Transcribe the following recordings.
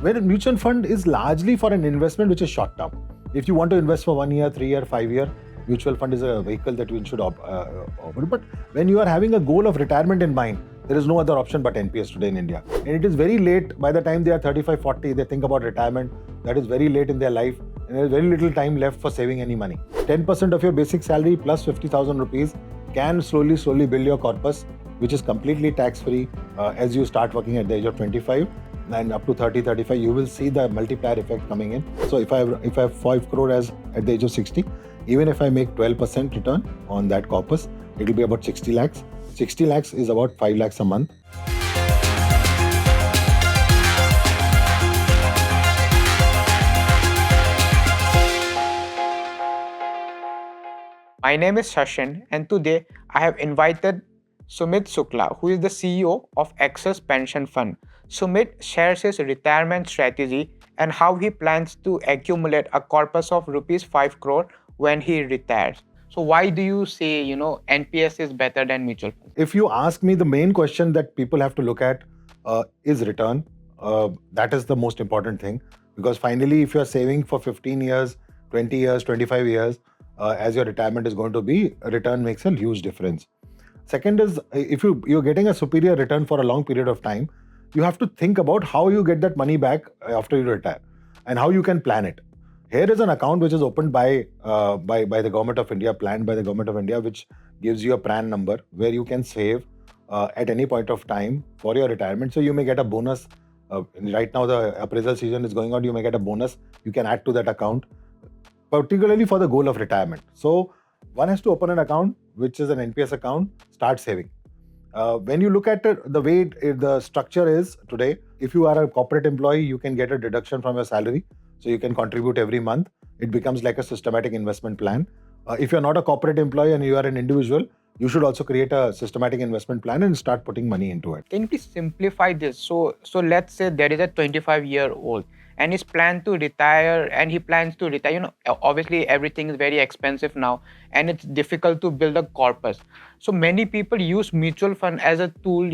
Where a mutual fund is largely for an investment which is short term. If you want to invest for 1 year, 3 year, 5 year, mutual fund is a vehicle that you should open. But when you are having a goal of retirement in mind, there is no other option but NPS today in India. And it is very late. By the time they are 35, 40, they think about retirement. That is very late in their life. And there is very little time left for saving any money. 10% of your basic salary plus 50,000 rupees can slowly build your corpus, which is completely tax-free as you start working at the age of 25. And up to 30, 35, you will see the multiplier effect coming in. So if I have 5 crore as at the age of 60, even if I make 12% return on that corpus, it will be about 60 lakhs. 60 lakhs is about 5 lakhs a month. My name is Shashin, and today I have invited Sumit Shukla, who is the CEO of Access Pension Fund. Sumit shares his retirement strategy and how he plans to accumulate a corpus of rupees 5 crore when he retires. So why do you say, NPS is better than mutual fund? If you ask me, the main question that people have to look at is return. That is the most important thing, because finally, if you are saving for 15 years, 20 years, 25 years, as your retirement is going to be, a return makes a huge difference. Second is, if you're getting a superior return for a long period of time, you have to think about how you get that money back after you retire and how you can plan it. Here is an account which is opened by the Government of India, planned by the Government of India, which gives you a PRAN number where you can save at any point of time for your retirement. So you may get a bonus. Right now the appraisal season is going on. You may get a bonus. You can add to that account, particularly for the goal of retirement. So one has to open an account, which is an NPS account, start saving. When you look at it, the way the structure is today, if you are a corporate employee, you can get a deduction from your salary. So you can contribute every month. It becomes like a systematic investment plan. If you're not a corporate employee and you are an individual, you should also create a systematic investment plan and start putting money into it. Can you please simplify this? So let's say there is a 25-year-old and he's planned to retire, and he plans to retire. Obviously everything is very expensive now and it's difficult to build a corpus. So many people use mutual fund as a tool,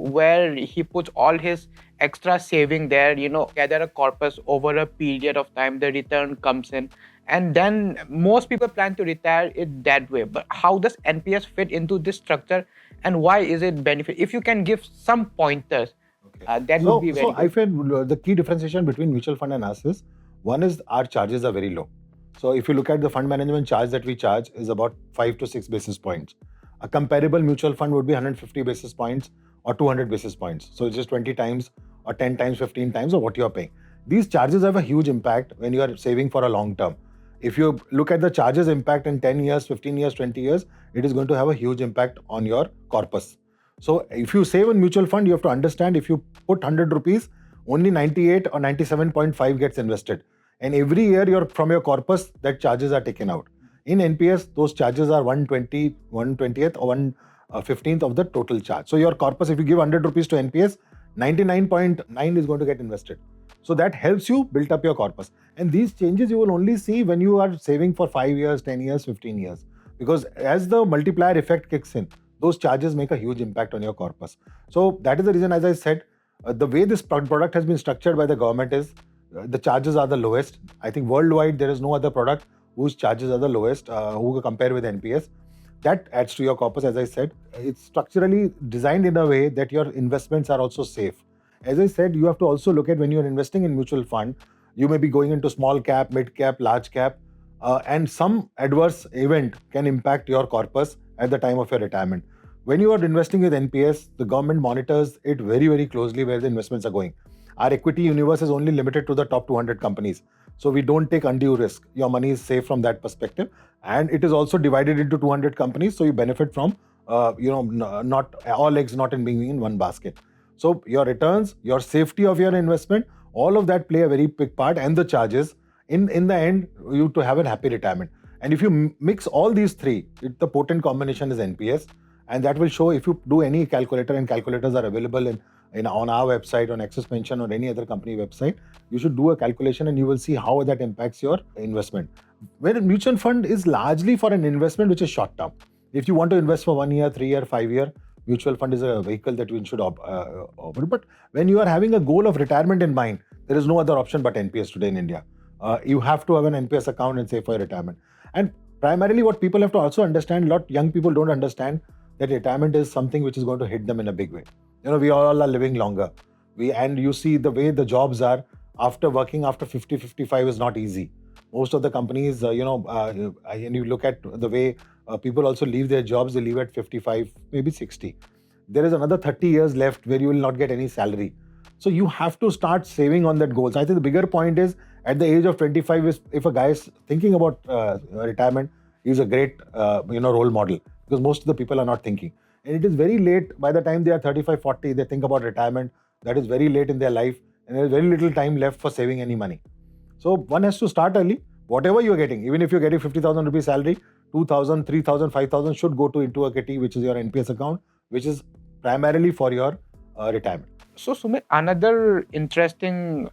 where he puts all his extra saving there, gather a corpus over a period of time, the return comes in. And then most people plan to retire it that way. But how does NPS fit into this structure, and why is it benefit? If you can give some pointers, that would be very good. I feel the key differentiation between mutual fund and us is, one is our charges are very low. So if you look at the fund management charge that we charge is about 5 to 6 basis points. A comparable mutual fund would be 150 basis points or 200 basis points. So it's just 20 times or 10 times, 15 times of what you are paying. These charges have a huge impact when you are saving for a long term. If you look at the charges impact in 10 years, 15 years, 20 years, it is going to have a huge impact on your corpus. So if you save in mutual fund, you have to understand, if you put 100 rupees, only 98 or 97.5 gets invested. And every year from your corpus, that charges are taken out. In NPS, those charges are 1/20th or 1/15th of the total charge. So your corpus, if you give 100 rupees to NPS, 99.9 is going to get invested. So that helps you build up your corpus. And these changes you will only see when you are saving for 5 years, 10 years, 15 years. Because as the multiplier effect kicks in, those charges make a huge impact on your corpus. So that is the reason, as I said, the way this product has been structured by the government is the charges are the lowest. I think worldwide there is no other product whose charges are the lowest, who compare with NPS. That adds to your corpus, as I said. It's structurally designed in a way that your investments are also safe. As I said, you have to also look at, when you're investing in mutual fund, you may be going into small cap, mid cap, large cap, and some adverse event can impact your corpus at the time of your retirement. When you are investing with NPS, the government monitors it very, very closely where the investments are going. Our equity universe is only limited to the top 200 companies. So we don't take undue risk. Your money is safe from that perspective. And it is also divided into 200 companies. So you benefit from, not all eggs not in being in one basket. So your returns, your safety of your investment, all of that play a very big part, and the charges. In the end, you to have a happy retirement. And if you mix all these three, the potent combination is NPS. And that will show if you do any calculator, and calculators are available on our website, on Access Pension or any other company website. You should do a calculation and you will see how that impacts your investment. Where a mutual fund is largely for an investment which is short term. If you want to invest for 1 year, 3 year, 5 year, mutual fund is a vehicle that you should open. But when you are having a goal of retirement in mind, There is no other option but NPS today in India. You have to have an NPS account and save for your retirement. And primarily, what people have to also understand, a lot young people don't understand that retirement is something which is going to hit them in a big way. We all are living longer. And you see the way the jobs are after working after 50, 55 is not easy. Most of the companies, and you look at the way people also leave their jobs, they leave at 55, maybe 60. There is another 30 years left where you will not get any salary. So you have to start saving on that goal. So I think the bigger point is at the age of 25, if a guy is thinking about retirement, he's a great role model, because most of the people are not thinking. And it is very late. By the time they are 35, 40, they think about retirement. That is very late in their life, and there is very little time left for saving any money. So one has to start early. Whatever you're getting, even if you're getting 50,000 rupees salary, 2,000, 3,000, 5,000 should go into a kitty, which is your NPS account, which is primarily for your retirement. So, Sumit, another interesting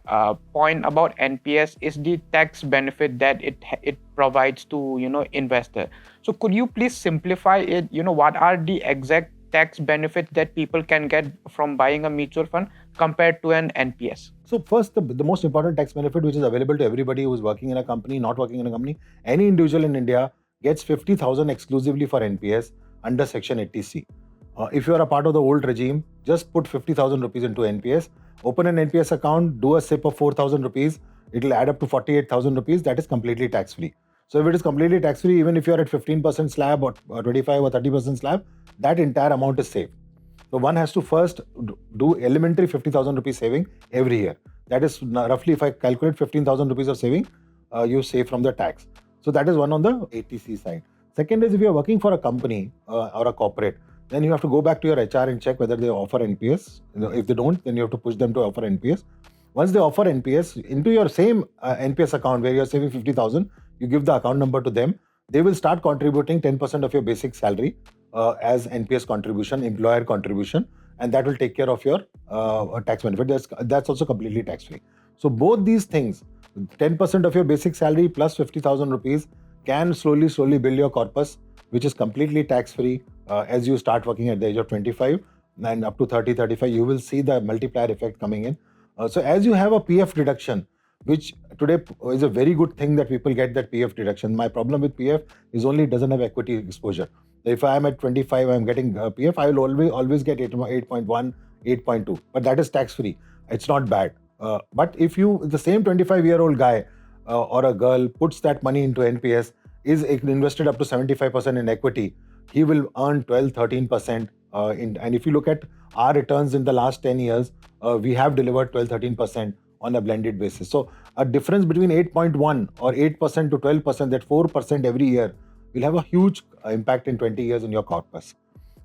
point about NPS is the tax benefit that it provides to investor. So, could you please simplify it? What are the exact tax benefits that people can get from buying a mutual fund compared to an NPS? So first, the most important tax benefit which is available to everybody who is working in a company, not working in a company, any individual in India gets 50,000 exclusively for NPS under Section 80C. If you are a part of the old regime, just put 50,000 rupees into NPS, open an NPS account, do a SIP of 4,000 rupees, it will add up to 48,000 rupees. That is completely tax free. So if it is completely tax free, even if you are at 15% slab or 25 or 30% slab, that entire amount is saved. So one has to first do elementary 50,000 rupees saving every year. That is roughly, if I calculate 15,000 rupees of saving, you save from the tax. So that is one on the ATC side. Second is, if you are working for a company or a corporate, then you have to go back to your HR and check whether they offer NPS. If they don't, then you have to push them to offer NPS. Once they offer NPS, into your same NPS account where you are saving 50,000, you give the account number to them. They will start contributing 10% of your basic salary as NPS contribution, employer contribution, and that will take care of your tax benefit. That's also completely tax free. So both these things, 10% of your basic salary plus 50,000 rupees, can slowly build your corpus, which is completely tax free as you start working at the age of 25 and up to 30, 35. You will see the multiplier effect coming in. So as you have a PF deduction, which today is a very good thing that people get that PF deduction. My problem with PF is only it doesn't have equity exposure. If I am at 25, I am getting PF, I will always get 8.1, 8.2. But that is tax free. It's not bad. But if the same 25-year-old guy or a girl puts that money into NPS, is invested up to 75% in equity, he will earn 12, 13%. And if you look at our returns in the last 10 years, we have delivered 12, 13% on a blended basis. So a difference between 8.1 or 8% to 12%, that 4% every year, will have a huge impact in 20 years in your corpus.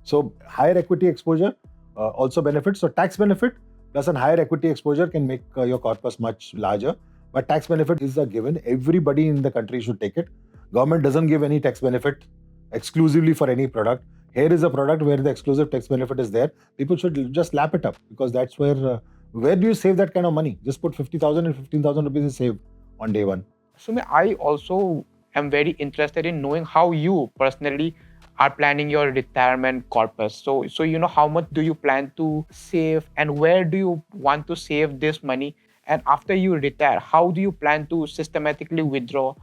So higher equity exposure also benefits. So tax benefit plus a higher equity exposure can make your corpus much larger. But tax benefit is a given. Everybody in the country should take it. Government doesn't give any tax benefit exclusively for any product. Here is a product where the exclusive tax benefit is there. People should just lap it up, because that's where do you save that kind of money? Just put 50,000 and 15,000 rupees is saved on day one. Sumit, I also am very interested in knowing how you personally are planning your retirement corpus. So how much do you plan to save, and where do you want to save this money? And after you retire, how do you plan to systematically withdraw,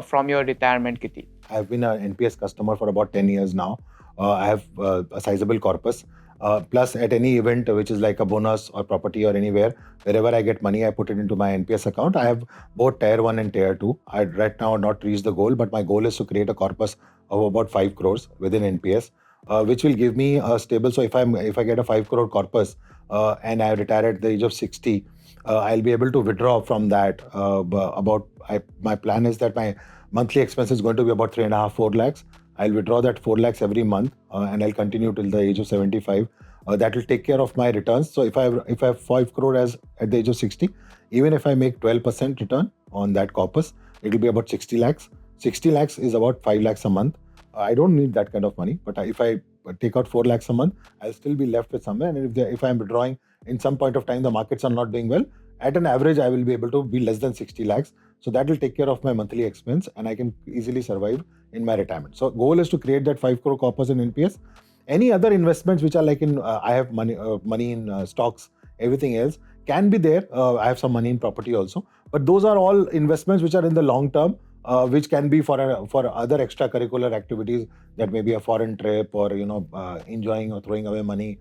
from your retirement kitty? I've been an NPS customer for about 10 years now. I have a sizable corpus. Plus, at any event which is like a bonus or property or anywhere, wherever I get money, I put it into my NPS account. I have both Tier 1 and Tier 2. I right now not reached the goal, but my goal is to create a corpus of about 5 crores within NPS, which will give me a stable. So if I get a 5 crore corpus and I retire at the age of 60, I'll be able to withdraw from that. My plan is that my monthly expense is going to be about 3.5, 4 lakhs. I'll withdraw that 4 lakhs every month, and I'll continue till the age of 75. That will take care of my returns. So if I have 5 crore at the age of 60, even if I make 12% return on that corpus, it will be about 60 lakhs. 60 lakhs is about 5 lakhs a month. I don't need that kind of money, but if I take out 4 lakhs a month, I'll still be left with somewhere. And if I'm withdrawing in some point of time, the markets are not doing well, at an average, I will be able to be less than 60 lakhs. So that will take care of my monthly expense, and I can easily survive in my retirement. So goal is to create that 5 crore corpus in NPS. Any other investments which are like I have money in stocks, everything else can be there. I have some money in property also, but those are all investments which are in the long term, which can be for other extracurricular activities, that may be a foreign trip, or enjoying or throwing away money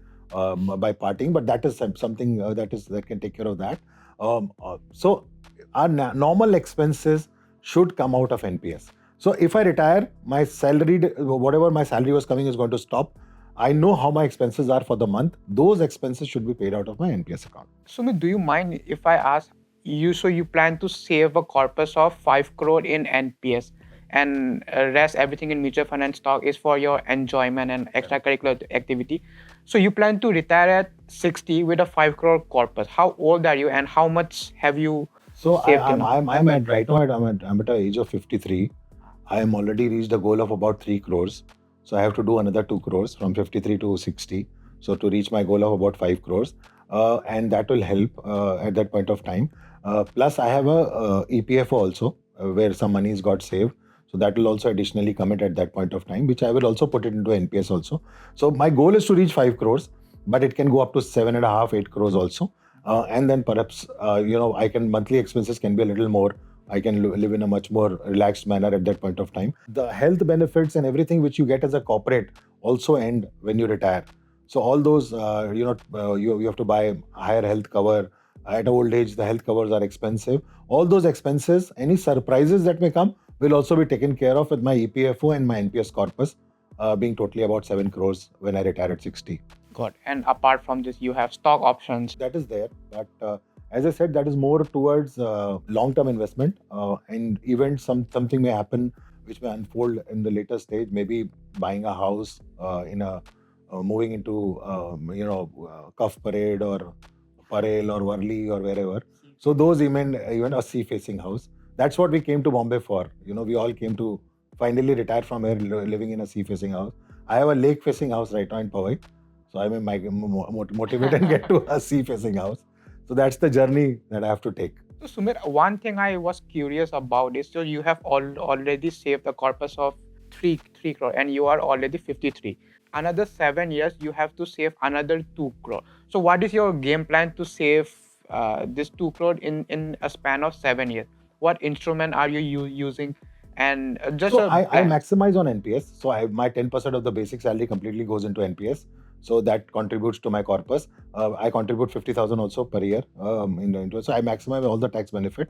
by partying. But that is something that can take care of that. So our normal expenses should come out of NPS. So if I retire, my salary, whatever my salary was coming, is going to stop. I know how my expenses are for the month. Those expenses should be paid out of my NPS account. Sumit, do you mind if I ask you? So you plan to save a corpus of 5 crore in NPS, and rest everything in mutual fund and stock is for your enjoyment and extracurricular activity. So you plan to retire at 60 with a 5 crore corpus. How old are you, and how much have you So saved till now? I'm at right now. I'm at the age of 53. I am already reached a goal of about 3 crores. So I have to do another 2 crores from 53 to 60. So to reach my goal of about 5 crores. And that will help at that point of time. Plus, I have a EPFO also, where some money is got saved. So that will also additionally come at that point of time, which I will also put it into NPS also. So my goal is to reach 5 crores, but it can go up to 7.5, 8 crores also. And then perhaps, I can, monthly expenses can be a little more. I can live in a much more relaxed manner at that point of time. The health benefits and everything which you get as a corporate also end when you retire. So all those, you have to buy higher health cover. At old age, the health covers are expensive. All those expenses, any surprises that may come, will also be taken care of with my EPFO and my NPS corpus, being totally about 7 crores when I retire at 60. Got. And apart from this, you have stock options. That is there, but as I said, that is more towards long-term investment, and even something may happen which may unfold in the later stage, maybe buying a house in a moving into Cuff Parade or Parel or Worli or wherever. So those even a sea-facing house. That's what we came to Bombay for. We all came to finally retire from here, living in a sea-facing house. I have a lake-facing house right now in Powai. So I may motivate and get to a sea-facing house. So that's the journey that I have to take. So Sumit, one thing I was curious about is, so you have already saved a corpus of 3 crore, and you are already 53. Another 7 years, you have to save another 2 crore. So what is your game plan to save this 2 crore in a span of 7 years? What instrument are you using? And I maximize on NPS. So my 10% of the basic salary completely goes into NPS. So that contributes to my corpus. I contribute 50,000 also per year into it. So I maximize all the tax benefit.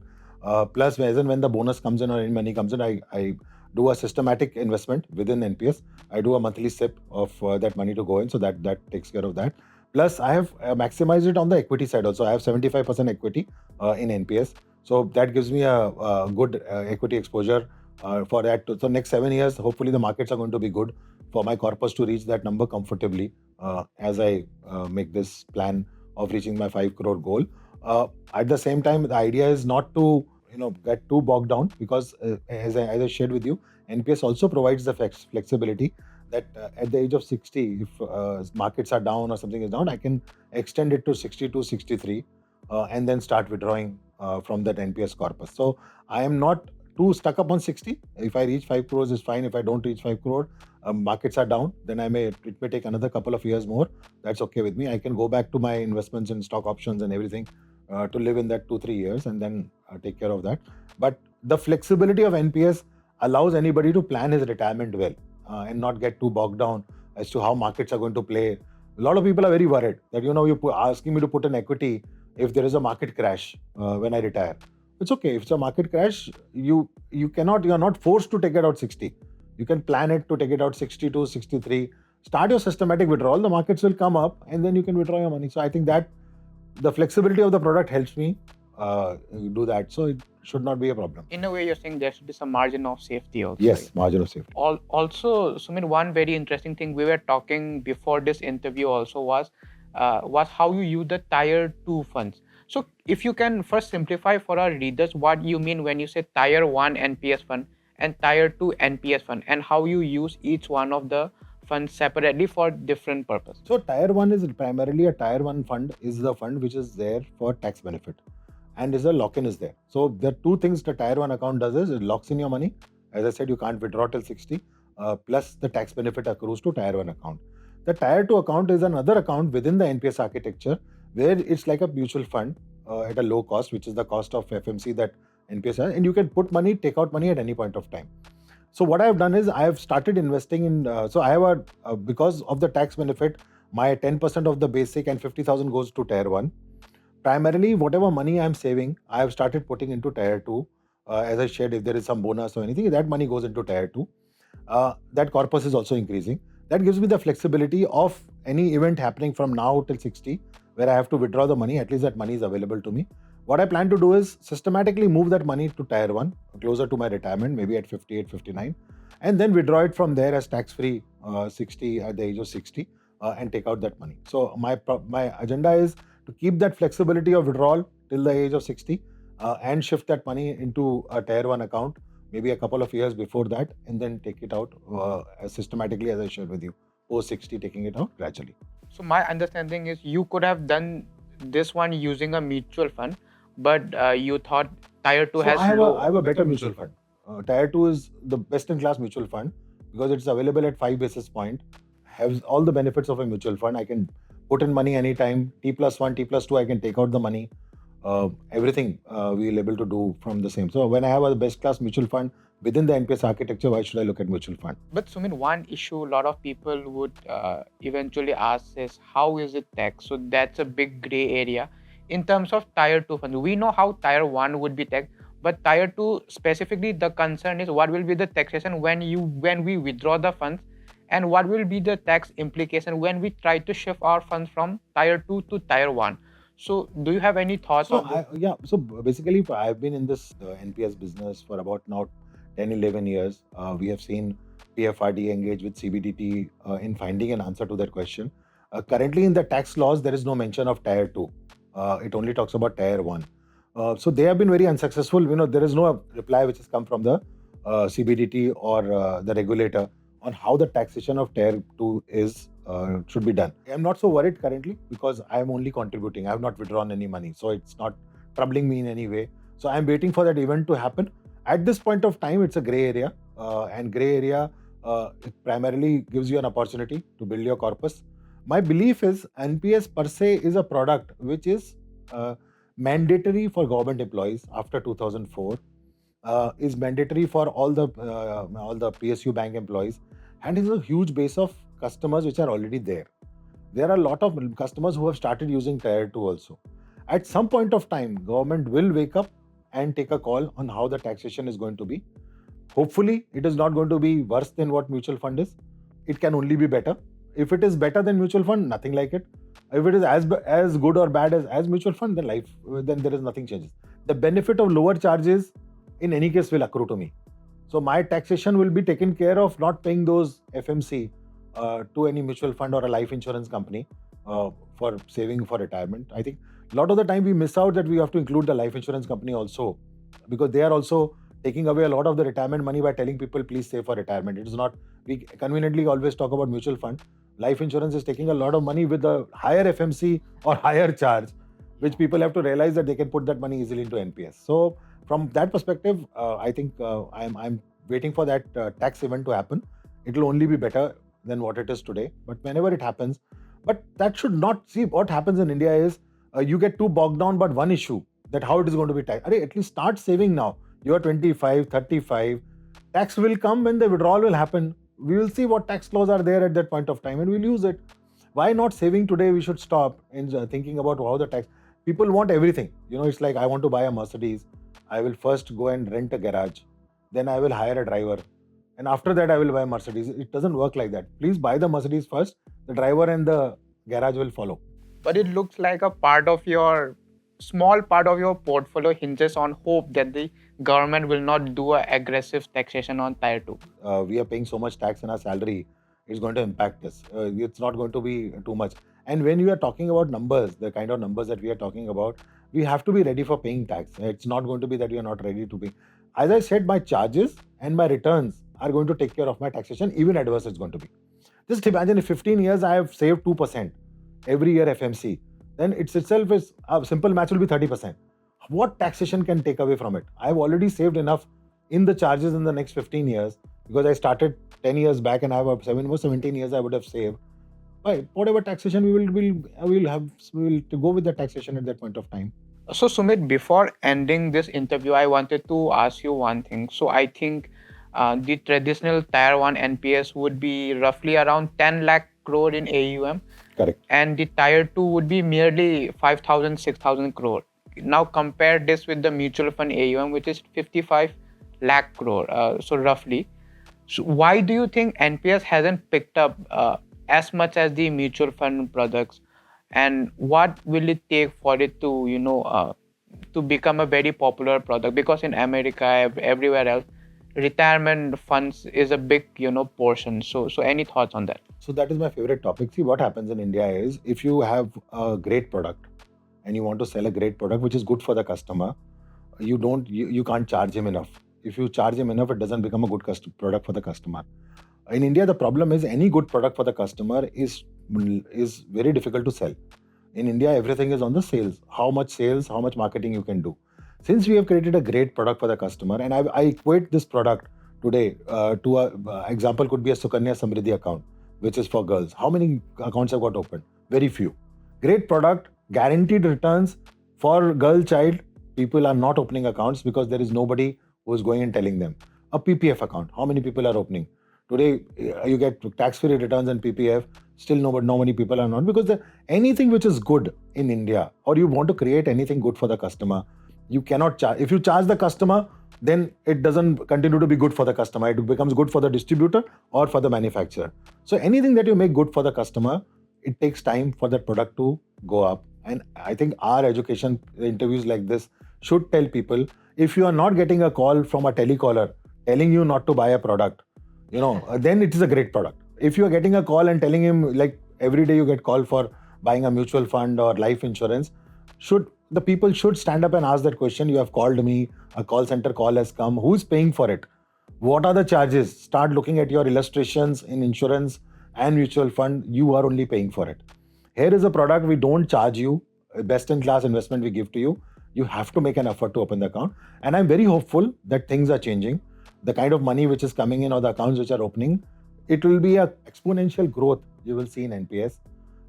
Plus, as and when the bonus comes in or any money comes in, I do a systematic investment within NPS. I do a monthly SIP of that money to go in. So that takes care of that. Plus, I have maximized it on the equity side also. I have 75% equity in NPS. So that gives me a good equity exposure for that. So next 7 years, hopefully the markets are going to be good for my corpus to reach that number comfortably as I make this plan of reaching my 5 crore goal. At the same time, the idea is not to get too bogged down, because as I shared with you, NPS also provides the flexibility that at the age of 60, if markets are down or something is down, I can extend it to 62, 63, and then start withdrawing from that NPS corpus. So I am not too stuck up on 60. If I reach 5 crores is fine. If I don't reach 5 crore, markets are down, then it may take another couple of years more. That's okay with me. I can go back to my investments in stock options and everything to live in that 2-3 years and then take care of that. But the flexibility of NPS allows anybody to plan his retirement well and not get too bogged down as to how markets are going to play. A lot of people are very worried that you're asking me to put an equity if there is a market crash when I retire. It's okay. If it's a market crash, you're not forced to take it out 60. You can plan it to take it out 62, 63. Start your systematic withdrawal. The markets will come up and then you can withdraw your money. So I think that the flexibility of the product helps me do that. So it should not be a problem. In a way, you're saying there should be some margin of safety also. Yes, margin of safety. Also, Sumit, one very interesting thing we were talking before this interview also was how you use the Tier 2 funds. So if you can first simplify for our readers what you mean when you say Tier 1 NPS fund and Tier 2 NPS fund, and how you use each one of the funds separately for different purposes. So Tier 1 is primarily a Tier 1 fund is the fund which is there for tax benefit and is a lock-in is there. So the two things the Tier 1 account does is it locks in your money. As I said, you can't withdraw till 60, plus the tax benefit accrues to Tier 1 account. The Tier 2 account is another account within the NPS architecture where it's like a mutual fund at a low cost, which is the cost of FMC that NPS has, and you can put money, take out money at any point of time. So what I have done is I have started investing in. So I have because of the tax benefit, my 10% of the basic and 50,000 goes to tier one. Primarily, whatever money I'm saving, I have started putting into tier two. As I shared, if there is some bonus or anything, that money goes into tier two. That corpus is also increasing. That gives me the flexibility of any event happening from now till 60, where I have to withdraw the money. At least that money is available to me. What I plan to do is systematically move that money to tier one, closer to my retirement, maybe at 58, 59, and then withdraw it from there as tax free 60 at the age of 60 and take out that money. So my agenda is to keep that flexibility of withdrawal till the age of 60 and shift that money into a tier one account maybe a couple of years before that, and then take it out as systematically as I shared with you. Post 60, taking it out gradually. So my understanding is you could have done this one using a mutual fund, but you thought tier 2 So has I have a better mutual fund. Tier 2 is the best in class mutual fund because it's available at 5 basis point, has all the benefits of a mutual fund. I can put in money anytime, T plus 1, T plus 2, I can take out the money. Everything we'll able to do from the same. So when I have a best class mutual fund within the NPS architecture, why should I look at mutual fund? But Sumit, one issue a lot of people would eventually ask is how is it taxed? So that's a big gray area in terms of tier 2 funds. We know how tier 1 would be taxed, but tier 2 specifically, the concern is what will be the taxation when we withdraw the funds, and what will be the tax implication when we try to shift our funds from tier 2 to tier 1. So do you have any thoughts So on this? so basically I've been in this NPS business for about now 10, 11 years. We have seen PFRD engage with CBDT in finding an answer to that question. Currently in the tax laws, there is no mention of tier 2. It only talks about tier 1. So they have been very unsuccessful. There is no reply which has come from the CBDT or the regulator on how the taxation of tier 2 is should be done. I'm not so worried currently because I'm only contributing. I have not withdrawn any money, so it's not troubling me in any way. So I'm waiting for that event to happen. At this point of time, it's a gray area, and gray area it primarily gives you an opportunity to build your corpus. My belief is NPS per se is a product which is mandatory for government employees after 2004, is mandatory for all the PSU bank employees, and is a huge base of customers which are already there. There are a lot of customers who have started using tier 2 also. At some point of time, government will wake up and take a call on how the taxation is going to be. Hopefully, it is not going to be worse than what mutual fund is. It can only be better. If it is better than mutual fund, nothing like it. If it is as good or bad as mutual fund, then there is nothing changes. The benefit of lower charges in any case will accrue to me. So my taxation will be taken care of not paying those FMC to any mutual fund or a life insurance company for saving for retirement. I think a lot of the time we miss out that we have to include the life insurance company also, because they are also taking away a lot of the retirement money by telling people please save for retirement. It is not, we conveniently always talk about mutual fund. Life insurance is taking a lot of money with a higher FMC or higher charge, which people have to realize that they can put that money easily into NPS. So from that perspective, I think I'm waiting for that tax event to happen. It will only be better than what it is today. But whenever it happens, but that should not, see what happens in India is you get too bogged down but one issue, that how it is going to be taxed. At least start saving now. You are 25, 35. Tax will come when the withdrawal will happen. We will see what tax laws are there at that point of time and we'll use it. Why not saving today? We should stop in thinking about how the tax. People want everything. It's like I want to buy a Mercedes. I will first go and rent a garage. Then I will hire a driver. And after that, I will buy a Mercedes. It doesn't work like that. Please buy the Mercedes first. The driver and the garage will follow. But it looks like a small part of your portfolio hinges on hope that the government will not do a aggressive taxation on tier 2. We are paying so much tax in our salary, it's going to impact us. It's not going to be too much. And when you are talking about numbers, the kind of numbers that we are talking about, we have to be ready for paying tax. It's not going to be that we are not ready to pay. As I said, my charges and my returns are going to take care of my taxation, even adverse it's going to be. Just imagine if 15 years I have saved 2% every year FMC, then it's itself is a simple match will be 30%. What taxation can take away from it? I've already saved enough in the charges in the next 15 years because I started 10 years back and I have 17 years I would have saved. Whatever taxation we will to go with the taxation at that point of time. So, Sumit, before ending this interview, I wanted to ask you one thing. So, I think the traditional Tier 1 NPS would be roughly around 10 lakh crore in AUM, Correct. and the Tier 2 would be merely 5,000, 6,000 crore. Now, compare this with the mutual fund AUM, which is 55 lakh crore, so roughly. So why do you think NPS hasn't picked up as much as the mutual fund products, and what will it take for it to to become a very popular product? Because in America, everywhere else, retirement funds is a big portion. So any thoughts on that? So that is my favorite topic. See, what happens in India is if you have a great product and you want to sell a great product which is good for the customer, you can't charge him enough. If you charge him enough, it doesn't become a good product for the customer. In India, the problem is any good product for the customer is very difficult to sell. In India, everything is on the sales. Sales, how much marketing you can do. Since we have created a great product for the customer, and I equate this product today to a example could be a Sukanya Samriddhi account, which is for girls. How many accounts have got opened? Very few. Great product, guaranteed returns for girl child. People are not opening accounts because there is nobody who is going and telling them. A PPF account, how many people are opening? Today, you get tax-free returns and PPF. Still, no many people are not because anything which is good in India, or you want to create anything good for the customer, you cannot charge. If you charge the customer, then it doesn't continue to be good for the customer. It becomes good for the distributor or for the manufacturer. So anything that you make good for the customer, it takes time for that product to go up. And I think our education interviews like this should tell people, if you are not getting a call from a telecaller telling you not to buy a product, then it is a great product. If you are getting a call and telling him, like every day you get call for buying a mutual fund or life insurance, the people should stand up and ask that question. You have called me, a call center call has come, who's paying for it? What are the charges? Start looking at your illustrations in insurance and mutual fund. You are only paying for it. Here is a product we don't charge you, a best in class investment we give to you. You have to make an effort to open the account. And I'm very hopeful that things are changing. The kind of money which is coming in or the accounts which are opening, it will be a exponential growth you will see in NPS.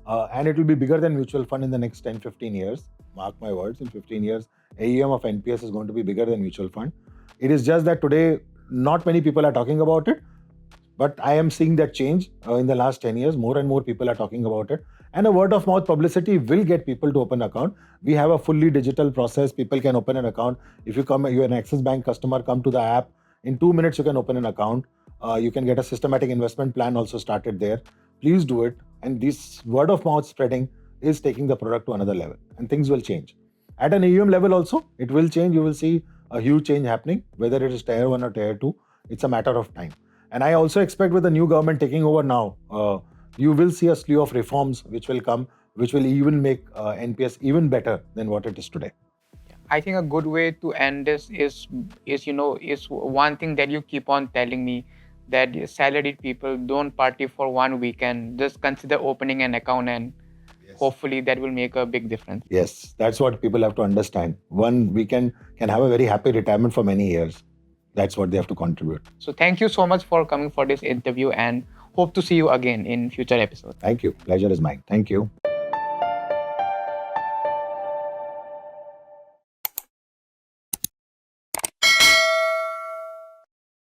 And it will be bigger than mutual fund in the next 10, 15 years. Mark my words, in 15 years, AUM of NPS is going to be bigger than mutual fund. It is just that today, not many people are talking about it. But I am seeing that change in the last 10 years. More and more people are talking about it. And a word of mouth publicity will get people to open an account. We have a fully digital process. People can open an account. If you're an Axis Bank customer, come to the app. In 2 minutes, you can open an account. You can get a systematic investment plan also started there. Please do it. And this word of mouth spreading is taking the product to another level. And things will change. At an AUM level also, it will change. You will see a huge change happening, whether it is Tier 1 or Tier 2. It's a matter of time. And I also expect with the new government taking over now, you will see a slew of reforms which will come, which will even make NPS even better than what it is today. I think a good way to end this is one thing that you keep on telling me, that salaried people don't party for one weekend. Just consider opening an account, and hopefully that will make a big difference. Yes, that's what people have to understand. One weekend can have a very happy retirement for many years. That's what they have to contribute. So thank you so much for coming for this interview, and hope to see you again in future episodes. Thank you. Pleasure is mine. Thank you.